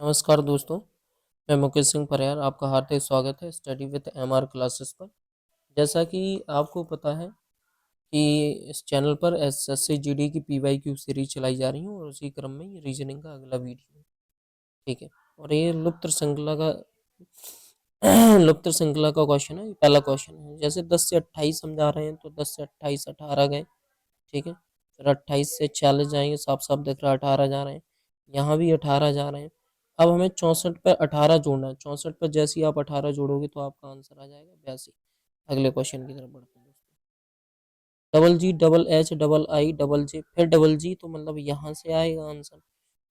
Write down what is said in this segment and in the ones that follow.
नमस्कार दोस्तों, मैं मुकेश सिंह परिहार आपका हार्दिक स्वागत है स्टडी विद एमआर क्लासेस पर। जैसा कि आपको पता है कि इस चैनल पर एसएससी जीडी की पीवाईक्यू सीरीज चलाई जा रही है और उसी क्रम में ये रीजनिंग का अगला वीडियो है। ठीक है, और ये लुप्त श्रृंखला का लुप्त श्रृंखला का क्वेश्चन है। ये पहला क्वेश्चन है। जैसे 10 से 28 समझा रहे हैं तो 10 से 28 18 गए। ठीक है, फिर 28 से 40 जाएंगे, साफ साफ दिख रहा है 18 जा रहे हैं। यहाँ भी 18 जा रहे हैं। अब हमें 64 पे 18 जोड़ना है। 64 पे जैसे ही आप 18 जोड़ोगे तो आपका आंसर आ जाएगा 82। अगले क्वेश्चन की तरफ बढ़ते हैं दोस्तों। Double G, double H, double I, double J, फिर डबल जी, तो मतलब यहाँ से आएगा आंसर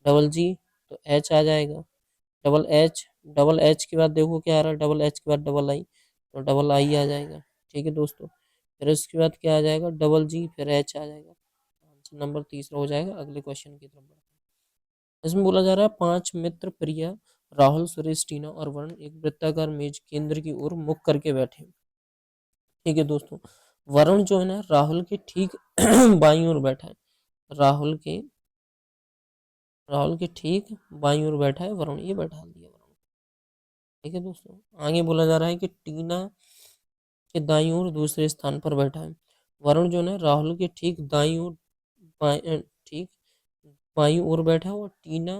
डबल जी, तो एच आ जाएगा। डबल एच, डबल एच के बाद देखो क्या आ रहा है, डबल एच के बाद डबल आई, तो डबल आई आ जाएगा। ठीक है दोस्तों, फिर उसके बाद क्या आ जाएगा, डबल जी, फिर एच आ जाएगा। आंसर नंबर तीसरा हो जाएगा। अगले क्वेश्चन की तरफ बढ़ते हैं। इसमें बोला जा रहा है 5 मित्र प्रिया, राहुल, सुरेश, टीना और वरुण एक वृत्ताकार मेज केंद्र की ओर मुख करके बैठे। ठीक है दोस्तों, वरुण जो है ना राहुल के ठीक बाईं ओर बैठा है। राहुल के राहुल के ठीक बाईं ओर बैठा है वरुण, ये बैठा दिया वरुण। ठीक है दोस्तों, आगे बोला जा रहा है कि टीना के दाईं ओर दूसरे स्थान पर बैठा है। वरुण जो है राहुल के ठीक दाईं ओर ठीक बाईं ओर बैठा है और टीना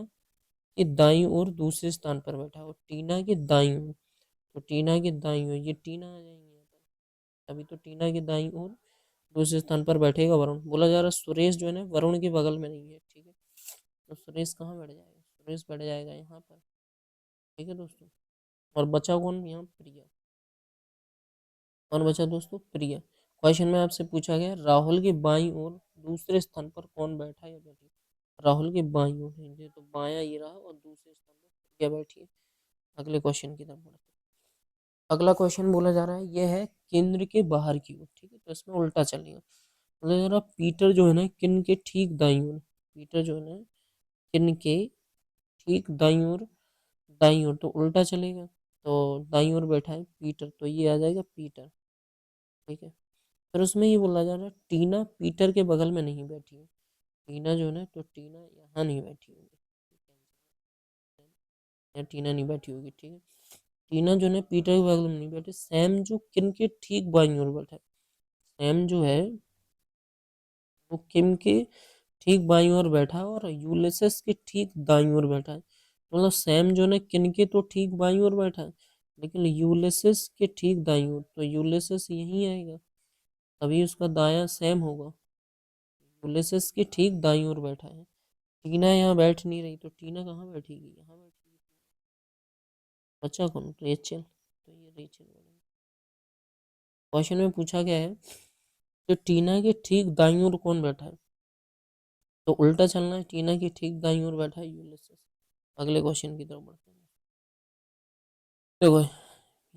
के दाईं ओर दूसरे स्थान पर बैठा है। और टीना के दाईं ओर, तो टीना के दाईं ओर ये टीना आ जाएंगे यहाँ पर। अभी तो टीना के दाईं ओर दूसरे स्थान पर बैठेगा वरुण। बोला जा रहा है सुरेश जो है ना वरुण के बगल में नहीं है। ठीक है, तो सुरेश कहाँ बैठ जाएगा, सुरेश बैठ जाएगा यहाँ पर। ठीक है दोस्तों, और बचा कौन यहाँ, प्रिया। और बचा दोस्तों प्रिया। क्वेश्चन में आपसे पूछा गया राहुल के बाईं ओर दूसरे स्थान पर कौन बैठा या बैठी। राहुल के बाईं ओर है, ये तो बायां ये रहा और दूसरे स्थान पर प्रिया बैठी है। अगले क्वेश्चन की तरफ बढ़ते हैं। अगला क्वेश्चन बोला जा रहा है यह है केंद्र के बाहर की ओर। ठीक है, तो इसमें उल्टा चलेगा। बोला जा रहा है पीटर जो है ना किन के ठीक दाईं ओर, पीटर जो है ना किन के ठीक दाईं ओर तो उल्टा चलेगा। तो दाईं ओर बैठा है पीटर, तो ये आ जाएगा पीटर। ठीक है, फिर उसमें ये बोला जा रहा है टीना पीटर के बगल में नहीं बैठी है। टीना जो है ना, तो टीना यहाँ नहीं बैठी होगी। यहाँ टीना नहीं बैठी होगी। ठीक है, टीना जो है ना पीटर के बगल में नहीं बैठी। सैम जो किन के ठीक बाईं ओर बैठा है, सैम जो है वो किम के ठीक बाईं ओर बैठा है और यूलिसेस के ठीक दाईं ओर बैठा है। मतलब सैम जो है ना किन के तो ठीक बाईं ओर बैठा है, लेकिन यूलिसेस के ठीक दाईं ओर, तो यूलिसेस यहीं आएगा, तभी उसका दायां सैम होगा। यूलिसेस के ठीक दाईं ओर बैठा है। टीना यहाँ बैठ नहीं रही, तो टीना कहाँ बैठेगी, यहाँ बैठेगी। बचा कौन, रेचल, तो ये रेचल बनेगी। क्वेश्चन में पूछा गया है कि टीना के ठीक दाईं ओर कौन बैठा है, तो उल्टा चलना है। टीना की ठीक दाईं ओर बैठा है यूलिसेस। अगले क्वेश्चन की तरफ बढ़ते हैं। देखो,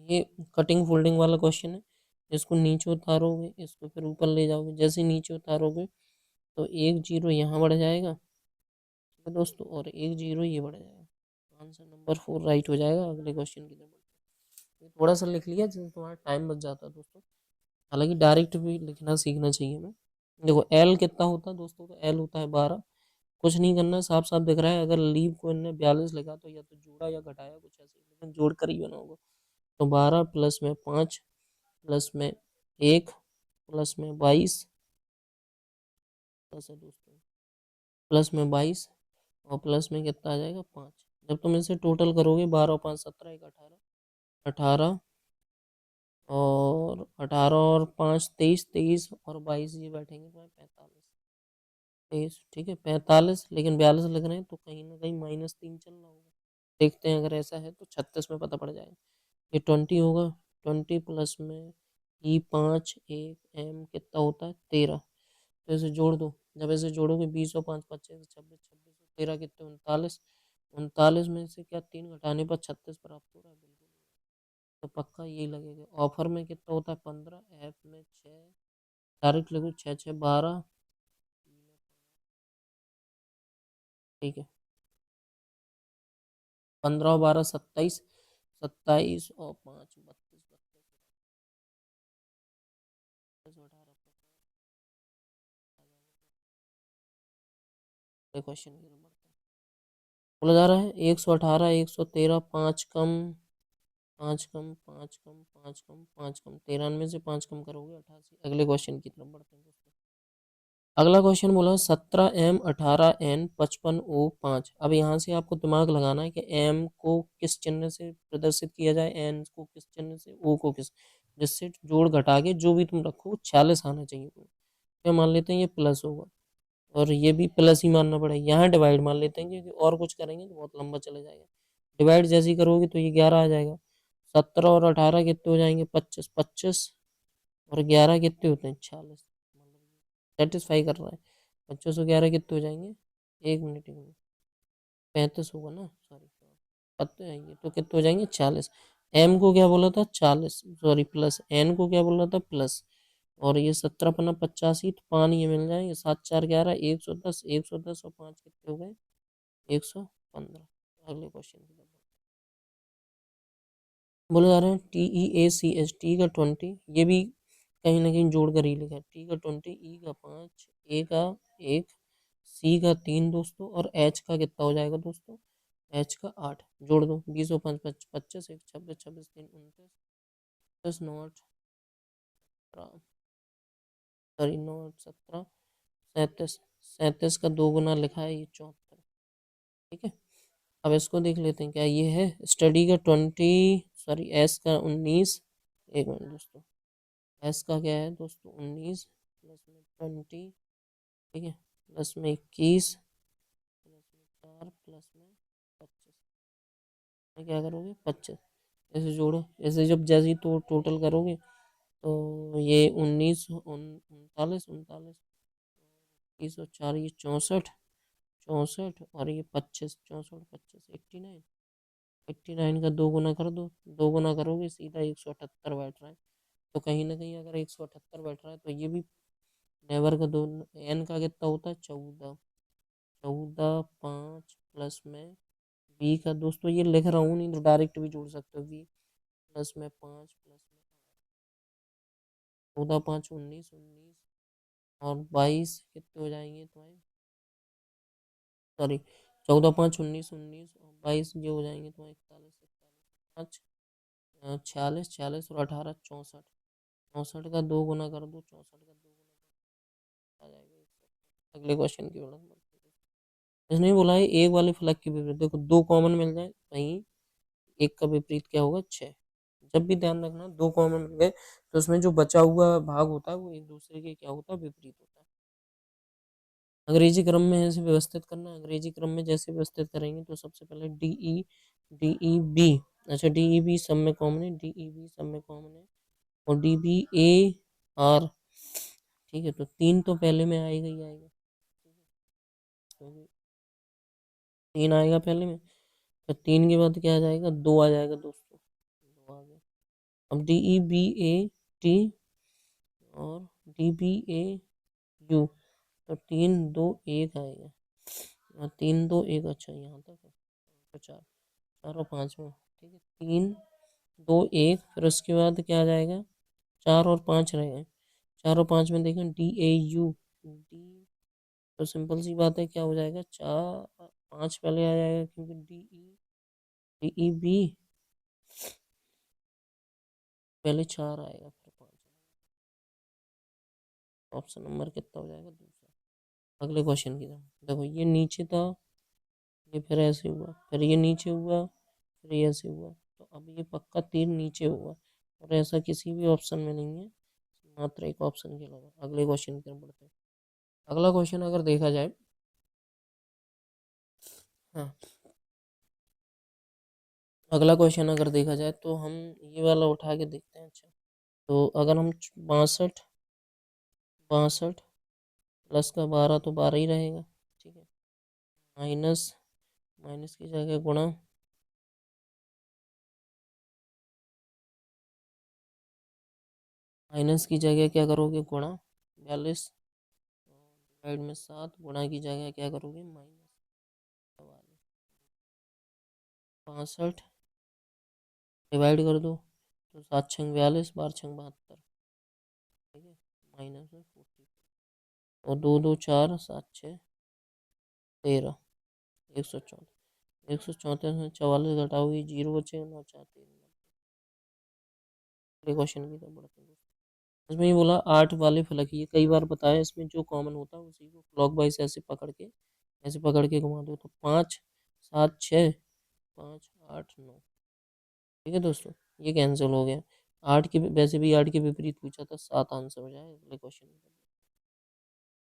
ये कटिंग फोल्डिंग वाला क्वेश्चन है। इसको नीचे उतारोगे, इसको फिर ऊपर ले जाओगे। जैसे नीचे उतारोगे तो एक जीरो यहाँ बढ़ जाएगा। ठीक है दोस्तों, और एक जीरो ये बढ़ जाएगा। आंसर नंबर 4 राइट हो जाएगा। अगले क्वेश्चन की तरफ बढ़ते हैं। थोड़ा सा लिख लिया जिससे तुम्हारा टाइम बच जाता है दोस्तों। हालांकि डायरेक्ट भी लिखना सीखना चाहिए हमें। देखो एल कितना होता है दोस्तों, तो एल होता है 12। कुछ नहीं करना, साफ साफ दिख रहा है। अगर लीव को इनने 42 लिखा तो या तो जोड़ा या घटाया कुछ ऐसे, लेकिन जोड़ कर ही बना होगा। तो 12 प्लस में 5 प्लस में 1 प्लस में 22 प्लस है दोस्तों, प्लस में 22 और प्लस में कितना आ जाएगा 5। जब तुम इसे टोटल करोगे 12 और 5 17 1 18, 18 और 18 और 5 23, 23 और 22 ये बैठेंगे तुम्हारे 45, 23। ठीक है 45, लेकिन 42 लग रहे हैं तो कहीं ना कहीं -3 चल रहा होगा। देखते हैं, अगर ऐसा है तो 36 में पता पड़ जाएगा। ये 20 होगा। 20 प्लस में E5 1 M कितना होता है 13। तो इसे जोड़ दो। जब इसे जोड़ोगे 20 और 5 25 26 26 और 13 कितने 39। 39 में से क्या 3 घटाने पर 36 प्राप्त हो रहा है, बिल्कुल। तो पक्का यही लगेगा। ऑफर में कितना होता है 15, एफ में 6। डायरेक्ट लगो 6 6 12। ठीक है, 15 और 12 27, 27 और 5 32, 32 18 क्वेश्चन की नंबर बोला जा रहा है 118, 113, 5 कम, 5 कम, 5 कम, 5 कम, 93 से 5 कम करोगे 88। अगले क्वेश्चन की तरफ बढ़ते हैं दोस्तों। अगला क्वेश्चन बोला 17M 18N 55O5। अब यहाँ से आपको दिमाग लगाना है कि एम को किस चिन्ह से प्रदर्शित किया जाए, एन को किस चिन्ह से, ओ को किस, जिससे जोड़ घटा के जो भी तुम रखो 46 आना चाहिए। क्या मान लेते हैं ये प्लस होगा, और ये भी प्लस ही मानना पड़ेगा। यहाँ डिवाइड मान लेते हैं क्योंकि और कुछ करेंगे तो बहुत लंबा चला जाएगा। डिवाइड जैसे ही करोगे तो ये 11 आ जाएगा। 17 और 18 कितने हो जाएंगे, 25, 25 और 11 कितने होते हैं, 46। सेटिस्फाई कर रहा है। 25 और 11 कितने हो जाएंगे, 1 मिनट, 1 मिनट, 35 होगा ना, सॉरी, पता है ये तो कितने हो जाएंगे, 40। एम को क्या बोला था, 40, सॉरी प्लस, एन को क्या बोला था, प्लस। और ये 17 पन्ना 85, तो पान ये मिल जाएंगे, 7 4 11, 110, 110 और 5 कितने हो गए, 115। अगले क्वेश्चन की तरफ बोले जा रहे हैं TEACH, टी का 20, ये भी कहीं ना कहीं जोड़ कर ही लिखा है। टी का 20, ई का 5, ए का 1, सी का 3 दोस्तों, और एच का कितना हो जाएगा दोस्तों, एच का 8। जोड़ दो, 20 और 5 25, 1 26, 26 3 29, 10 9 8, सॉरी 9 8 17, 37, 37 का 2 गुना लिखा है, ये 74। ठीक है, अब इसको देख लेते हैं क्या ये है। स्टडी का 20, सॉरी एस का 19, एक मिनट दोस्तों, एस का क्या है दोस्तों 19, प्लस में 20, ठीक है, प्लस में 21, प्लस में 4, प्लस में 25, में क्या करोगे 25, ऐसे जोड़ो, ऐसे जब जैसे ही तो टोटल करोगे तो ये 19 39 39, 21 और 4 ये 64, 64 और ये 25, 64 25 89, 89 का 2 गुना कर दो, 2 गुना करोगे सीधा 178 बैठ रहा है। तो कहीं ना कहीं अगर 178 बैठ रहा है तो ये भी नेवर का 2, एन का कितना होता है 14, 14 5 प्लस में बी का दोस्तों ये लिख रहा हूँ, नहीं तो डायरेक्ट भी जोड़ सकते हो, बी प्लस में 5 प्लस में 14 5 19, 19 और 22 कितने हो जाएंगे तुम्हारे, सॉरी 14 5 19, 19 और 22 ये हो जाएंगे तुम्हारे 41, 41 5, 46, 46 और 18 64, 64 का 2 गुना कर दो, 64 का 2 गुना आ जाएगा 170। अगले क्वेश्चन की ओर इसने बोला है एक वाले फलक के विपरीत, देखो दो कॉमन मिल जाए कहीं, एक का विपरीत क्या होगा 6। जब भी ध्यान रखना दो कॉमन मिल गए तो उसमें जो बचा हुआ भाग होता है वो एक दूसरे के क्या होता है, विपरीत होता है। अंग्रेजी क्रम में ऐसे व्यवस्थित करना, अंग्रेजी क्रम में जैसे व्यवस्थित करेंगे तो सबसे पहले डी ई बी, अच्छा डी ई बी सब में कॉमन है, डी ई बी सब में कॉमन है, और डी बी ए आर, ठीक है, तो 3 तो पहले में आएगा ही आएगा, तो 3 आएगा पहले में, तो 3 के बाद क्या आ जाएगा, 2 आ जाएगा दोस्तों, 2 आ गया। अब DEBA T और DBA U, तो 3 2 1 आएगा, और 3 2 1, अच्छा यहाँ तक है, तो 4, 4 और 5 में, ठीक है, 3 2 1, फिर उसके बाद क्या आ जाएगा, 4 और 5 रहेगा, 4 और 5 में देखें DAU, डी, तो सिंपल सी बात है क्या हो जाएगा, 4 5 पहले आ जाएगा क्योंकि DEB पहले 4 आएगा फिर 5, ऑप्शन नंबर कितना हो जाएगा, दूसरा। अगले क्वेश्चन की तरफ देखो, ये नीचे था, ये फिर ऐसे हुआ, फिर ये नीचे हुआ, फिर ये ऐसे हुआ, तो अब ये पक्का 3 नीचे हुआ, और ऐसा किसी भी ऑप्शन में नहीं है, मात्र एक ऑप्शन के अलावा। अगले क्वेश्चन की तरफ बढ़ते हैं। अगला क्वेश्चन अगर देखा जाए, हाँ, अगला क्वेश्चन अगर देखा जाए तो हम ये वाला उठा के देखते हैं। अच्छा, तो अगर हम 62, 62 प्लस का 12, तो 12 ही रहेगा, ठीक है, माइनस, माइनस की जगह गुणा, माइनस की जगह क्या करोगे, गुणा 42, डिवाइड में 7, गुणा की जगह क्या करोगे, माइनस 62, डिवाइड कर दो, तो 7 छंग 42, 12 छंग 72, ठीक है, माइनस में 40, और 2 2 4, 7 6 13, 114। 134 में 44 घटाओगे 0 बचेगा, 9 4 3। अगले क्वेश्चन की तरफ बढ़ते हैं। इसमें ये बोला 8 वाले फलक, ये कई बार बताया, इसमें जो कॉमन होता है उसी को क्लॉकवाइज ऐसे पकड़ के घुमा दो तो 5 7 6 5 8 9। ठीक है दोस्तों, ये कैंसिल हो गया। 8 के वैसे भी 8 के विपरीत पूछा था, 7 आंसर हो जाए अगले क्वेश्चन में।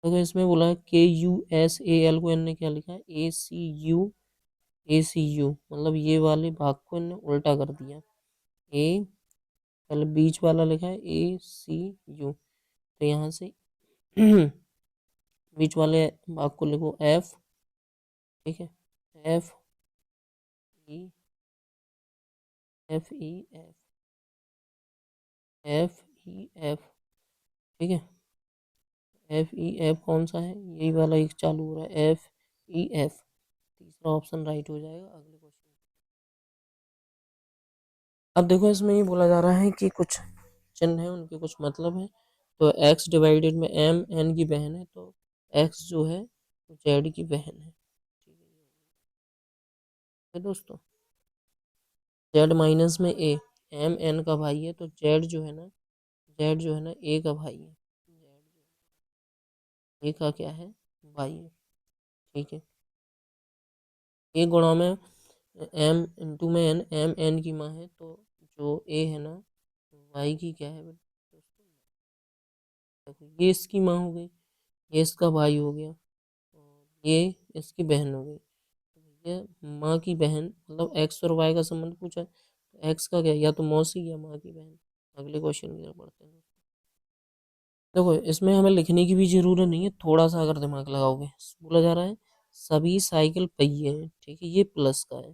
तो इसमें बोला है KUSAL को इनने क्या लिखा है, ACU मतलब ये वाले भाग को इनने उल्टा कर दिया। ए पहले बीच वाला लिखा है ACU, तो यहाँ से बीच वाले भाग को लिखो F। ठीक है, FE FEF FEF। ठीक है, FEF कौन सा है, यही वाला एक चालू हो रहा है FEF। तीसरा ऑप्शन राइट हो जाएगा अगले क्वेश्चन। अब देखो इसमें ये बोला जा रहा है कि कुछ चिन्ह है उनके कुछ मतलब है। तो x डिवाइडेड में m n की बहन है, तो x जो है z की बहन है। ठीक है दोस्तों, z माइनस में a, m n का भाई है, तो z जो है ना a का भाई है, a का क्या है, भाई है। ठीक है, a गुणा में m इंटू में n, m n की माँ है, तो जो a है ना y की क्या है दोस्तों, देखो ये इसकी माँ हो गई, ये इसका भाई हो गया, और ये इसकी बहन हो गई। तो ये माँ की बहन मतलब एक्स और वाई का संबंध पूछा है, तो एक्स का क्या, या तो मौसी या माँ की बहन। अगले क्वेश्चन की तरफ बढ़ते हैं। देखो इसमें हमें लिखने की भी जरूरत नहीं है, थोड़ा सा अगर दिमाग लगाओगे। बोला जा रहा है सभी साइकिल पहिए हैं, ठीक है, ये प्लस का है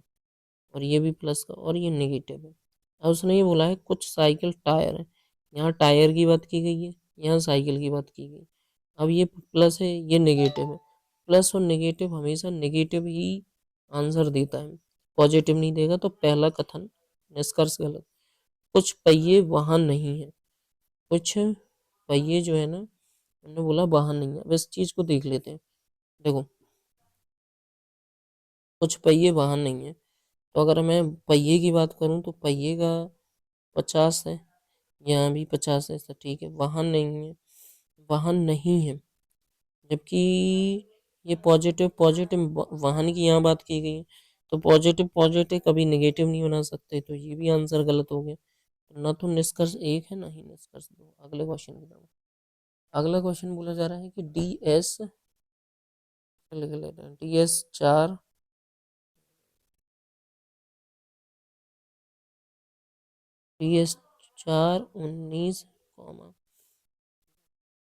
और ये भी प्लस का और ये नेगेटिव है। अब उसने ये बोला है कुछ साइकिल टायर है, यहाँ टायर की बात की गई है, यहाँ साइकिल की बात की गई। अब ये प्लस है, ये नेगेटिव है, प्लस और नेगेटिव हमेशा नेगेटिव ही आंसर देता है, पॉजिटिव नहीं देगा। तो पहला कथन निष्कर्ष गलत। कुछ पहिए वाहन नहीं है, कुछ पहिए जो है ना उन्होंने बोला वाहन नहीं है। अब इस चीज को देख लेते हैं। देखो कुछ पहिए वाहन नहीं है, तो अगर मैं पहिए की बात करूं तो पहिए का 50 है, यहाँ भी 50 है, तो ठीक है, वाहन नहीं है, वाहन नहीं है। जबकि ये पॉजिटिव पॉजिटिव वाहन की यहाँ बात की गई है, तो पॉजिटिव पॉजिटिव कभी नेगेटिव नहीं बना सकते, तो ये भी आंसर गलत हो गया। तो ना तो निष्कर्ष एक है ना ही निष्कर्ष दो। अगले क्वेश्चन की तरफ। अगला क्वेश्चन बोला जा रहा है कि DS 4 DS 4 19,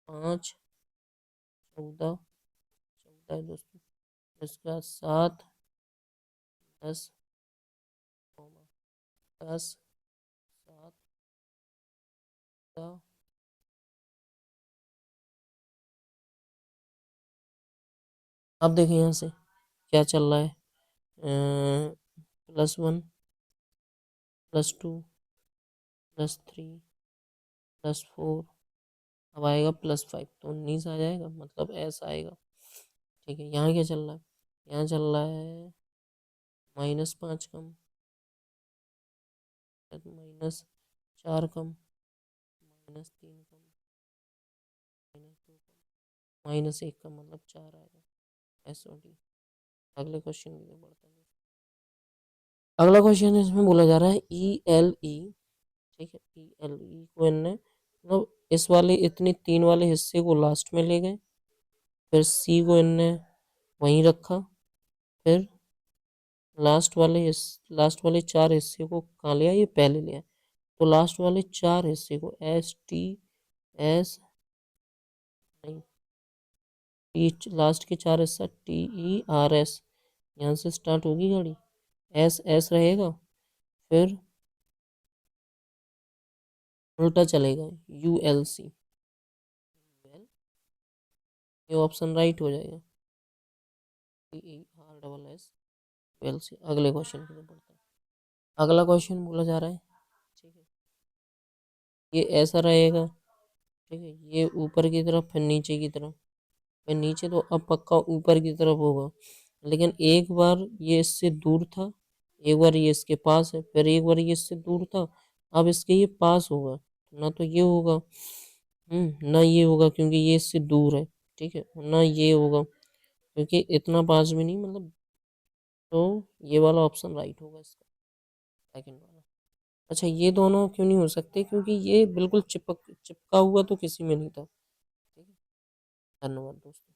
5 14 14 है दोस्तों, इसका 7 10 10 7 14। अब देखें यहाँ से क्या चल रहा है, +1 +2 +3 +4, अब आएगा +5, तो 19 आ जाएगा, मतलब ऐसा आएगा। ठीक है, यहाँ क्या चल रहा है, यहाँ चल रहा है -5 कम, -4 कम, -3 कम, -2 कम, -1 कम, मतलब 4 आएगा। SOD। अगले क्वेश्चन की तरफ बढ़ते हैं। अगला क्वेश्चन इसमें बोला जा रहा है ELE। ठीक है, ELE को इनने मतलब इस वाले इतने 3 वाले हिस्से को लास्ट में ले गए, फिर C को इनने वहीं रखा, फिर लास्ट वाले 4 हिस्से को कहाँ लिया, ये पहले लिया। तो लास्ट वाले 4 हिस्से को STS नहीं, लास्ट के 4 हिस्सा TERS, यहाँ से स्टार्ट होगी गाड़ी, SS रहेगा, फिर उल्टा चलेगा ULC, ये ऑप्शन राइट हो जाएगा, TERSS ULC। अगले क्वेश्चन की तरफ बढ़ते हैं। अगला क्वेश्चन बोला जा रहा है, ठीक है, ये ऐसा रहेगा, ठीक है, ये ऊपर की तरफ फिर नीचे की तरफ, फिर नीचे तो अब पक्का ऊपर की तरफ होगा, लेकिन एक बार ये इससे दूर था, एक बार ये इसके पास है, फिर एक बार ये इससे दूर था, अब इसके ये पास होगा, ना तो ये होगा, ना ये होगा क्योंकि ये इससे दूर है, ठीक है, ना ये होगा क्योंकि इतना पास भी नहीं, मतलब, तो ये वाला ऑप्शन राइट होगा इसका, सेकंड वाला। अच्छा, ये दोनों क्यों नहीं हो सकते, क्योंकि ये बिल्कुल चिपका हुआ तो किसी में नहीं था, ठीक है। धन्यवाद दोस्तों।